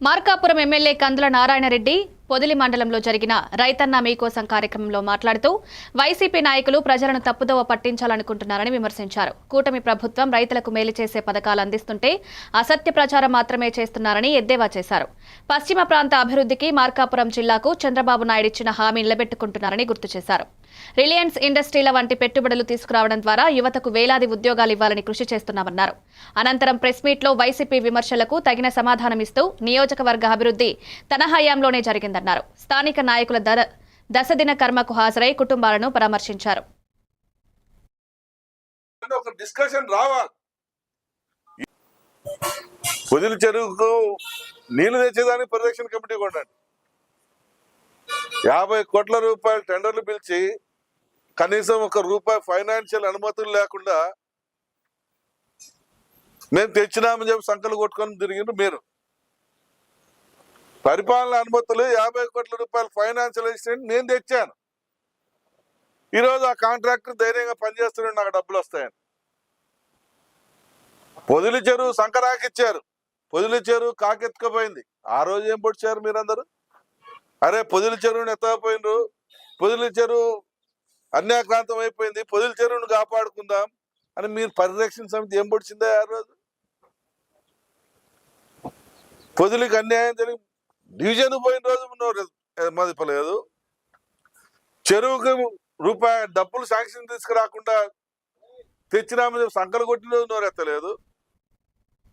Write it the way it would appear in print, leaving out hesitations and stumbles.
Markapuram MLA కందుల నారాయణరెడ్డి పొదిలి మండలంలో జరిగిన రైతన్న మీకోసం కార్యక్రమంలో మాట్లాడుతూ వైసీపీ నాయకులు ప్రజలను తప్పుదోవ పట్టించాలనుకుంటున్నారని విమర్శించారు. కూటమి ప్రభుత్వం రైతులకు మేలు చేసే పథకాలు అందిస్తుంటే అసత్య ప్రచారం మాత్రమే చేస్తున్నారని ఎద్దేవా చేశారు. పశ్చిమ ప్రాంత అభివృద్ధికి మార్కాపురం జిల్లాకు చంద్రబాబు నాయుడు ఇచ్చిన హామీ నిలబెట్టుకుంటున్నారని గుర్తు చేశారు. రిలయన్స్ ఇండస్ట్రీల వంటి పెట్టుబడులు తీసుకురావడం ద్వారా యువతకు వేలాది ఉద్యోగాలు ఇవ్వాలని కృషి చేస్తున్నామన్నారు. అనంతరం ప్రెస్ మీట్లో వైసీపీ విమర్శలకు తగిన సమాధానమిస్తూ నియోజకవర్గ అభివృద్ధి తన హయాంలోనే జరిగిందన్నారు. స్థానిక నాయకుల దశదిన కర్మకు హాజరై కుటుంబాలను పరామర్శించారు. పొదిలి చెరువుకు నీళ్లు తెచ్చేదానికి పరిరక్షణ కమిటీ కొనండి. 50 కోట్ల రూపాయల టెండర్లు పిలిచి కనీసం ₹1 ఫైనాన్షియల్ అనుమతులు లేకుండా మేము తెచ్చినామని చెప్పి సంకలు కొట్టుకొని తిరిగిండ్రు మీరు. పరిపాలన అనుమతులు 50 కోట్ల రూపాయల ఫైనాన్షియల్ అసిస్టెంట్ నేను తెచ్చాను. ఈరోజు ఆ కాంట్రాక్టర్ ధైర్యంగా పనిచేస్తున్నాడు, నాకు డబ్బులు వస్తాయని. పొదిలి చెరువు సంకరాకిచ్చారు, పొదిలి చెరువు కాకెత్తుకపోయింది. ఆ రోజు ఏం పొడిచారు మీరందరూ? అరే పొదిలి చెరువుని ఎత్తకపోయినరు, పొదిలి చెరువు అన్యాక్రాంతం అయిపోయింది, పొదిలి చెరువును కాపాడుకుందాం అని మీరు పరిరక్షణ సమితి ఏం పొడిచిందా? ఆ రోజు పొదిలికి అన్యాయం జరిగి డివిజన్ పోయిన రోజు మదిపలేదు. చెరువుకి రూపాయి డబ్బులు శాంక్షన్ తీసుకురాకుండా తెచ్చినామని సంకలు కొట్టిన రోజు నోరెత్తలేదు.